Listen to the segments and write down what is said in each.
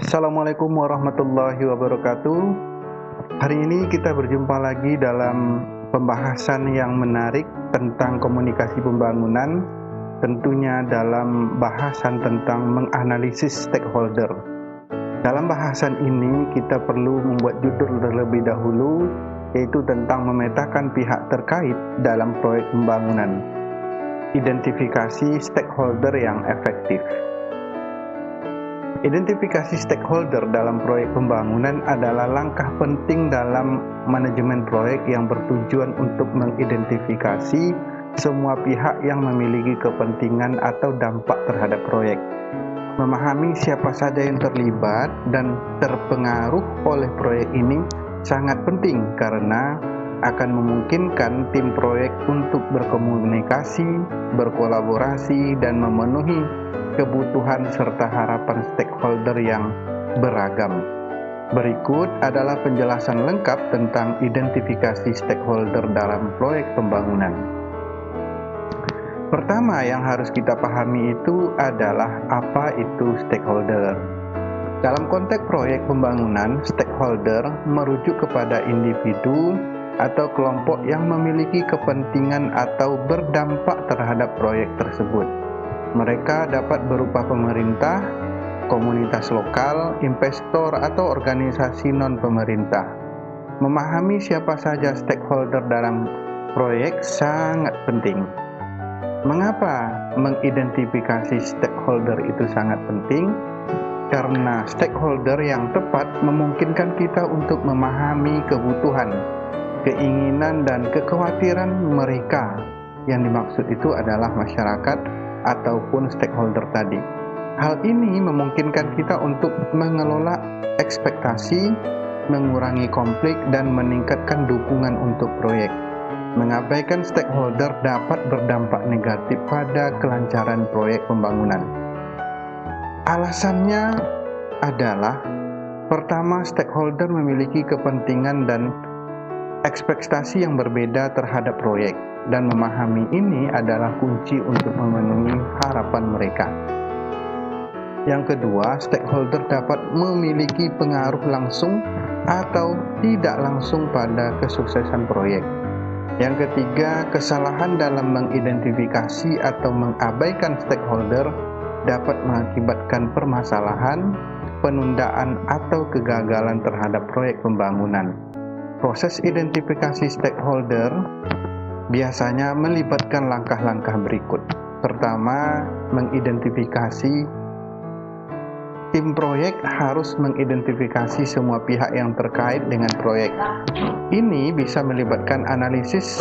Assalamualaikum warahmatullahi wabarakatuh. Hari ini kita berjumpa lagi dalam pembahasan yang menarik tentang komunikasi pembangunan, tentunya dalam bahasan tentang menganalisis stakeholder. Dalam bahasan ini kita perlu membuat judul terlebih dahulu, yaitu tentang memetakan pihak terkait dalam proyek pembangunan. Identifikasi stakeholder yang efektif. Identifikasi stakeholder dalam proyek pembangunan adalah langkah penting dalam manajemen proyek yang bertujuan untuk mengidentifikasi semua pihak yang memiliki kepentingan atau dampak terhadap proyek. Memahami siapa saja yang terlibat dan terpengaruh oleh proyek ini sangat penting karena akan memungkinkan tim proyek untuk berkomunikasi, berkolaborasi, dan memenuhi kebutuhan serta harapan stakeholder yang beragam. Berikut adalah penjelasan lengkap tentang identifikasi stakeholder dalam proyek pembangunan. Pertama yang harus kita pahami itu adalah apa itu stakeholder. Dalam konteks proyek pembangunan, stakeholder merujuk kepada individu atau kelompok yang memiliki kepentingan atau berdampak terhadap proyek tersebut. Mereka dapat berupa pemerintah, komunitas lokal, investor, atau organisasi non-pemerintah. Memahami siapa saja stakeholder dalam proyek sangat penting. Mengapa mengidentifikasi stakeholder itu sangat penting? Karena stakeholder yang tepat memungkinkan kita untuk memahami kebutuhan, keinginan, dan kekhawatiran mereka. Yang dimaksud itu adalah masyarakat ataupun stakeholder tadi. Hal ini memungkinkan kita untuk mengelola ekspektasi, mengurangi konflik, dan meningkatkan dukungan untuk proyek. Mengabaikan stakeholder dapat berdampak negatif pada kelancaran proyek pembangunan. Alasannya adalah, pertama, stakeholder memiliki kepentingan dan ekspektasi yang berbeda terhadap proyek, dan memahami ini adalah kunci untuk memenuhi harapan mereka. Yang kedua, stakeholder dapat memiliki pengaruh langsung atau tidak langsung pada kesuksesan proyek. Yang ketiga, kesalahan dalam mengidentifikasi atau mengabaikan stakeholder dapat mengakibatkan permasalahan, penundaan, atau kegagalan terhadap proyek pembangunan. Proses identifikasi stakeholder biasanya melibatkan langkah-langkah berikut. Pertama, mengidentifikasi. Tim proyek harus mengidentifikasi semua pihak yang terkait dengan proyek. Ini bisa melibatkan analisis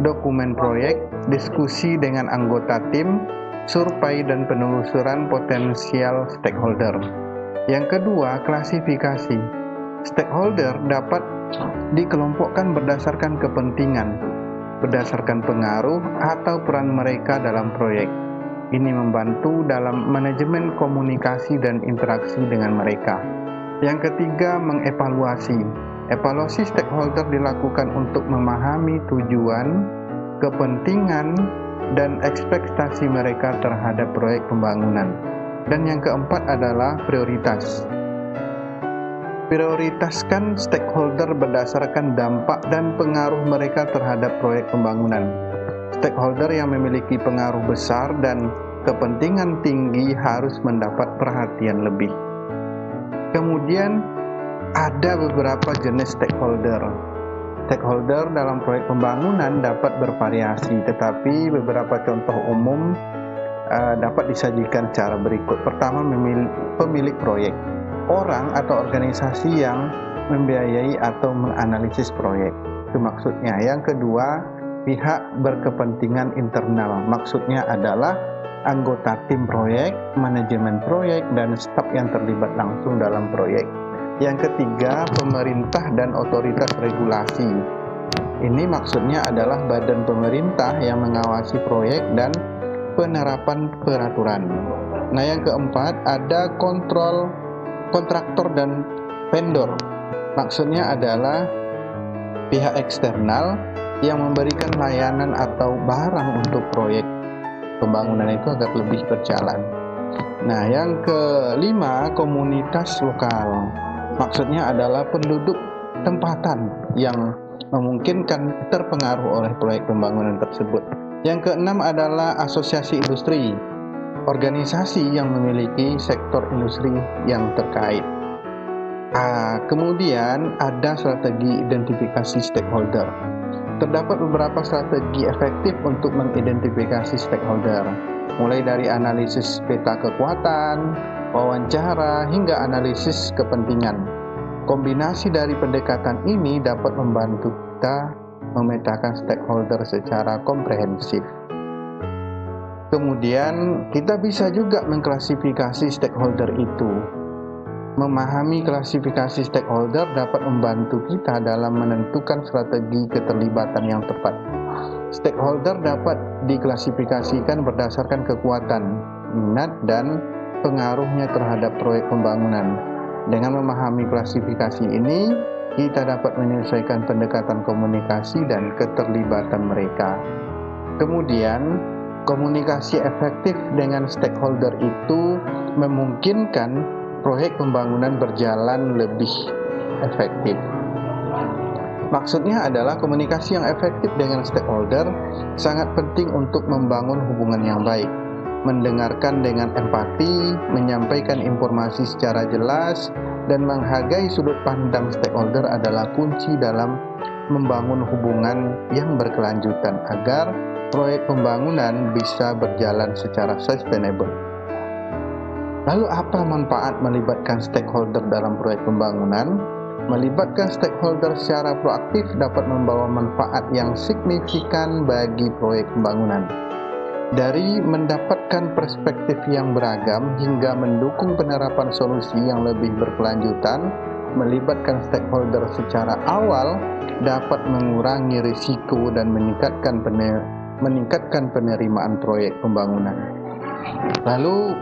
dokumen proyek, diskusi dengan anggota tim, survei, dan penelusuran potensial stakeholder. Yang kedua, klasifikasi. Stakeholder dapat dikelompokkan berdasarkan kepentingan, berdasarkan pengaruh atau peran mereka dalam proyek. Ini membantu dalam manajemen komunikasi dan interaksi dengan mereka. Yang ketiga, mengevaluasi. Evaluasi stakeholder dilakukan untuk memahami tujuan, kepentingan, dan ekspektasi mereka terhadap proyek pembangunan. Dan yang keempat adalah prioritas. Prioritaskan stakeholder berdasarkan dampak dan pengaruh mereka terhadap proyek pembangunan. Stakeholder yang memiliki pengaruh besar dan kepentingan tinggi harus mendapat perhatian lebih. Kemudian ada beberapa jenis stakeholder. Stakeholder dalam proyek pembangunan dapat bervariasi, tetapi beberapa contoh umum dapat disajikan secara berikut. Pertama, pemilik proyek. Orang atau organisasi yang membiayai atau menganalisis proyek. Itu maksudnya. Yang kedua, pihak berkepentingan internal. Maksudnya adalah anggota tim proyek, manajemen proyek, dan staf yang terlibat langsung dalam proyek. Yang ketiga, pemerintah dan otoritas regulasi. Ini maksudnya adalah badan pemerintah yang mengawasi proyek dan penerapan peraturan. Nah, yang keempat, ada kontraktor dan vendor. Maksudnya adalah pihak eksternal yang memberikan layanan atau barang untuk proyek pembangunan itu agar lebih berjalan. Nah, yang kelima, komunitas lokal. Maksudnya adalah penduduk tempatan yang memungkinkan terpengaruh oleh proyek pembangunan tersebut. Yang keenam adalah asosiasi industri, organisasi yang memiliki sektor industri yang terkait. Kemudian ada strategi identifikasi stakeholder. Terdapat beberapa strategi efektif untuk mengidentifikasi stakeholder, mulai dari analisis peta kekuatan, wawancara, hingga analisis kepentingan. Kombinasi dari pendekatan ini dapat membantu kita memetakan stakeholder secara komprehensif. Kemudian kita bisa juga mengklasifikasi stakeholder itu. Memahami klasifikasi stakeholder dapat membantu kita dalam menentukan strategi keterlibatan yang tepat. Stakeholder dapat diklasifikasikan berdasarkan kekuatan, minat, dan pengaruhnya terhadap proyek pembangunan. Dengan memahami klasifikasi ini, kita dapat menyelesaikan pendekatan komunikasi dan keterlibatan mereka. Kemudian, komunikasi efektif dengan stakeholder itu memungkinkan proyek pembangunan berjalan lebih efektif. Maksudnya adalah komunikasi yang efektif dengan stakeholder sangat penting untuk membangun hubungan yang baik. Mendengarkan dengan empati, menyampaikan informasi secara jelas, dan menghargai sudut pandang stakeholder adalah kunci dalam membangun hubungan yang berkelanjutan agar proyek pembangunan bisa berjalan secara sustainable. Lalu apa manfaat melibatkan stakeholder dalam proyek pembangunan? Melibatkan stakeholder secara proaktif dapat membawa manfaat yang signifikan bagi proyek pembangunan. Dari mendapatkan perspektif yang beragam hingga mendukung penerapan solusi yang lebih berkelanjutan, melibatkan stakeholder secara awal dapat mengurangi risiko dan meningkatkan penerimaan proyek pembangunan. Lalu,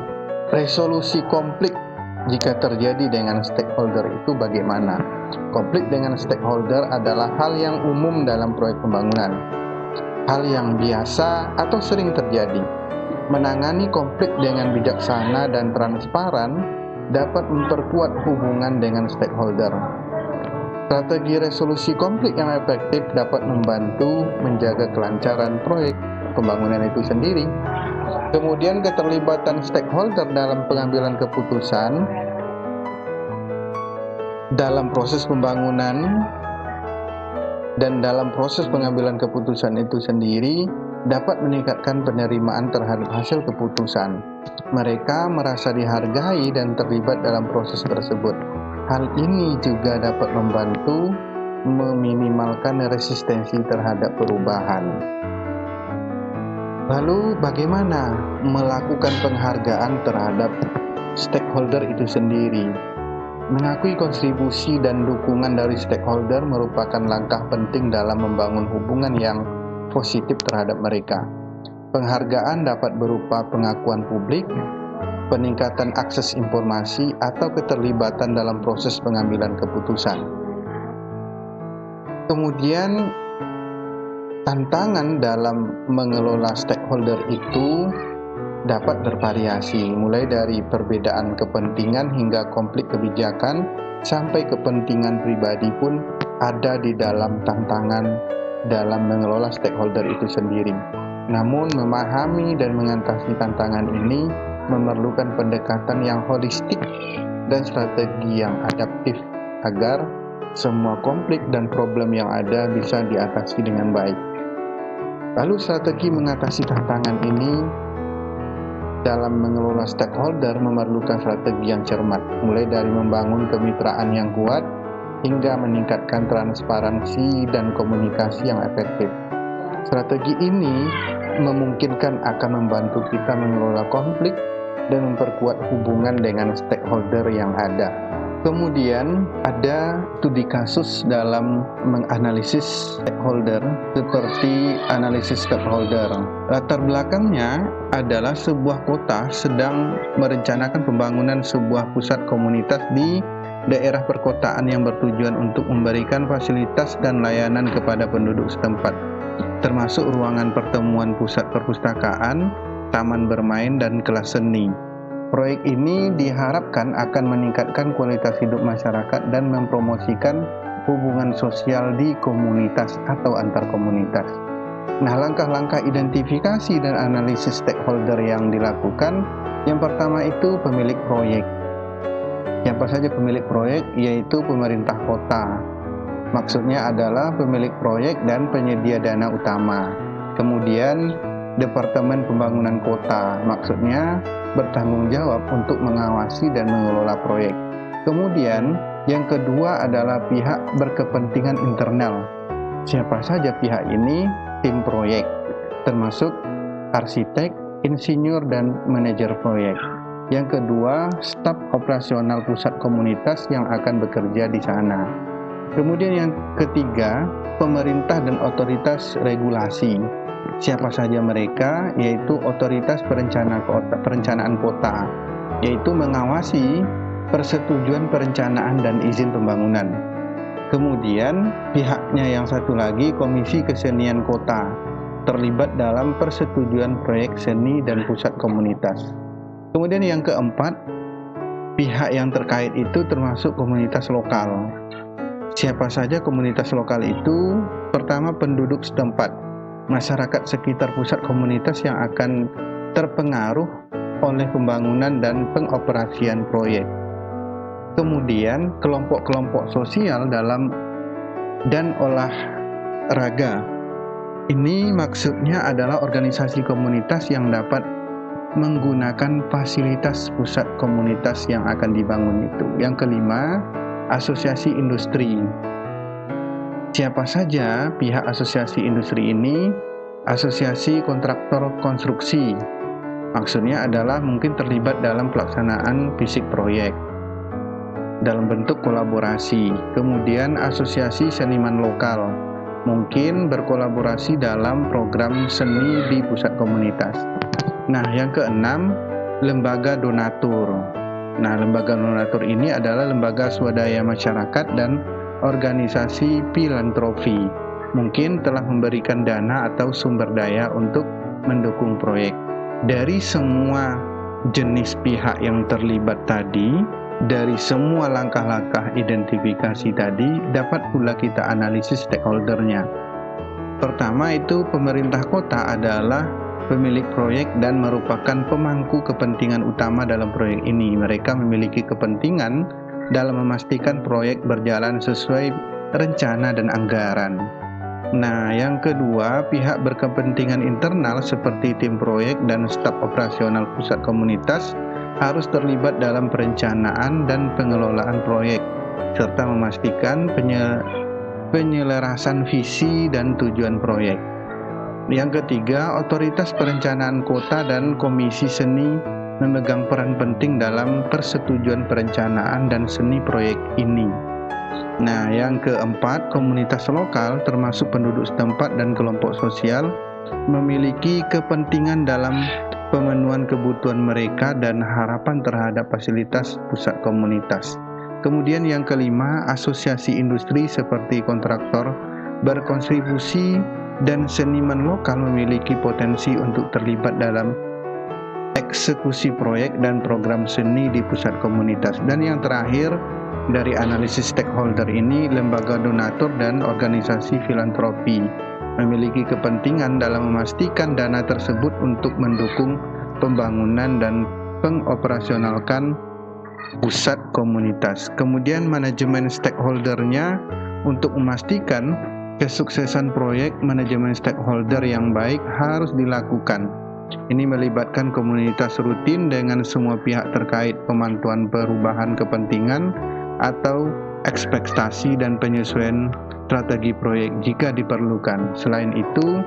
resolusi konflik jika terjadi dengan stakeholder itu bagaimana? Konflik dengan stakeholder adalah hal yang umum dalam proyek pembangunan. Hal yang biasa atau sering terjadi. Menangani konflik dengan bijaksana dan transparan dapat memperkuat hubungan dengan stakeholder. Strategi resolusi konflik yang efektif dapat membantu menjaga kelancaran proyek pembangunan itu sendiri. Kemudian keterlibatan stakeholder dalam pengambilan keputusan dalam proses pembangunan dan dalam proses pengambilan keputusan itu sendiri dapat meningkatkan penerimaan terhadap hasil keputusan. Mereka merasa dihargai dan terlibat dalam proses tersebut. Hal ini juga dapat membantu meminimalkan resistensi terhadap perubahan. Lalu bagaimana melakukan penghargaan terhadap stakeholder itu sendiri? Mengakui kontribusi dan dukungan dari stakeholder merupakan langkah penting dalam membangun hubungan yang positif terhadap mereka. Penghargaan dapat berupa pengakuan publik, peningkatan akses informasi, atau keterlibatan dalam proses pengambilan keputusan. Kemudian, tantangan dalam mengelola stakeholder itu dapat bervariasi, mulai dari perbedaan kepentingan hingga konflik kebijakan, sampai kepentingan pribadi pun ada di dalam tantangan dalam mengelola stakeholder itu sendiri. Namun, memahami dan mengatasi tantangan ini memerlukan pendekatan yang holistik dan strategi yang adaptif agar semua konflik dan problem yang ada bisa diatasi dengan baik. Lalu strategi mengatasi tantangan ini dalam mengelola stakeholder memerlukan strategi yang cermat, mulai dari membangun kemitraan yang kuat hingga meningkatkan transparansi dan komunikasi yang efektif. Strategi ini memungkinkan akan membantu kita mengelola konflik dan memperkuat hubungan dengan stakeholder yang ada. Kemudian ada studi kasus dalam menganalisis stakeholder seperti analisis stakeholder. Latar belakangnya adalah sebuah kota sedang merencanakan pembangunan sebuah pusat komunitas di daerah perkotaan yang bertujuan untuk memberikan fasilitas dan layanan kepada penduduk setempat, termasuk ruangan pertemuan, pusat perpustakaan, taman bermain, dan kelas seni. Proyek ini diharapkan akan meningkatkan kualitas hidup masyarakat dan mempromosikan hubungan sosial di komunitas atau antar komunitas. Nah, langkah-langkah identifikasi dan analisis stakeholder yang dilakukan, yang pertama itu pemilik proyek. Siapa saja pemilik proyek? Yaitu pemerintah kota. Maksudnya adalah pemilik proyek dan penyedia dana utama. Kemudian Departemen Pembangunan Kota, maksudnya bertanggung jawab untuk mengawasi dan mengelola proyek. Kemudian yang kedua adalah pihak berkepentingan internal. Siapa saja pihak ini? Tim proyek, termasuk arsitek, insinyur, dan manajer proyek. Yang kedua, staf operasional pusat komunitas yang akan bekerja di sana. Kemudian yang ketiga, pemerintah dan otoritas regulasi. Siapa saja mereka? Yaitu otoritas perencanaan kota, yaitu mengawasi persetujuan perencanaan dan izin pembangunan. Kemudian pihaknya yang satu lagi, Komisi Kesenian Kota, terlibat dalam persetujuan proyek seni dan pusat komunitas. Kemudian yang keempat, pihak yang terkait itu termasuk komunitas lokal. Siapa saja komunitas lokal itu? Pertama, penduduk setempat, masyarakat sekitar pusat komunitas yang akan terpengaruh oleh pembangunan dan pengoperasian proyek. Kemudian kelompok-kelompok sosial dalam dan olahraga. Ini maksudnya adalah organisasi komunitas yang dapat menggunakan fasilitas pusat komunitas yang akan dibangun itu. Yang kelima, asosiasi industri. Siapa saja pihak asosiasi industri ini? Asosiasi kontraktor konstruksi. Maksudnya adalah mungkin terlibat dalam pelaksanaan fisik proyek dalam bentuk kolaborasi. Kemudian asosiasi seniman lokal, mungkin berkolaborasi dalam program seni di pusat komunitas. Nah, yang keenam, lembaga donatur. Nah, lembaga donatur ini adalah lembaga swadaya masyarakat dan organisasi filantropi, mungkin telah memberikan dana atau sumber daya untuk mendukung proyek. Dari semua jenis pihak yang terlibat tadi, dari semua langkah-langkah identifikasi tadi, dapat pula kita analisis stakeholdernya. Pertama itu pemerintah kota adalah pemilik proyek dan merupakan pemangku kepentingan utama dalam proyek ini. Mereka memiliki kepentingan dalam memastikan proyek berjalan sesuai rencana dan anggaran. Nah, yang kedua, pihak berkepentingan internal seperti tim proyek dan staf operasional pusat komunitas harus terlibat dalam perencanaan dan pengelolaan proyek, serta memastikan penyelarasan visi dan tujuan proyek. Yang ketiga, otoritas perencanaan kota dan komisi seni memegang peran penting dalam persetujuan perencanaan dan seni proyek ini. Nah, yang keempat, komunitas lokal termasuk penduduk setempat dan kelompok sosial memiliki kepentingan dalam pemenuhan kebutuhan mereka dan harapan terhadap fasilitas pusat komunitas. Kemudian yang kelima, asosiasi industri seperti kontraktor berkontribusi dan seniman lokal memiliki potensi untuk terlibat dalam eksekusi proyek dan program seni di pusat komunitas. Dan yang terakhir, dari analisis stakeholder ini, lembaga donatur dan organisasi filantropi memiliki kepentingan dalam memastikan dana tersebut untuk mendukung pembangunan dan pengoperasionalkan pusat komunitas. Kemudian manajemen stakeholdernya untuk memastikan kesuksesan proyek, manajemen stakeholder yang baik harus dilakukan. Ini melibatkan komunitas rutin dengan semua pihak terkait, pemantauan perubahan kepentingan atau ekspektasi dan penyesuaian strategi proyek jika diperlukan. Selain itu,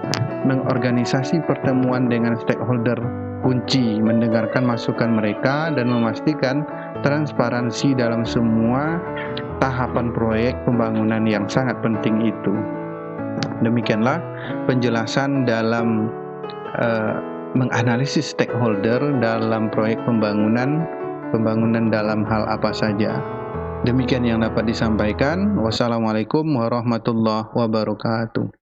mengorganisasi pertemuan dengan stakeholder kunci, mendengarkan masukan mereka dan memastikan transparansi dalam semua tahapan proyek pembangunan yang sangat penting itu. Demikianlah penjelasan dalam menganalisis stakeholder dalam proyek pembangunan dalam hal apa saja. Demikian yang dapat disampaikan. Wassalamualaikum warahmatullahi wabarakatuh.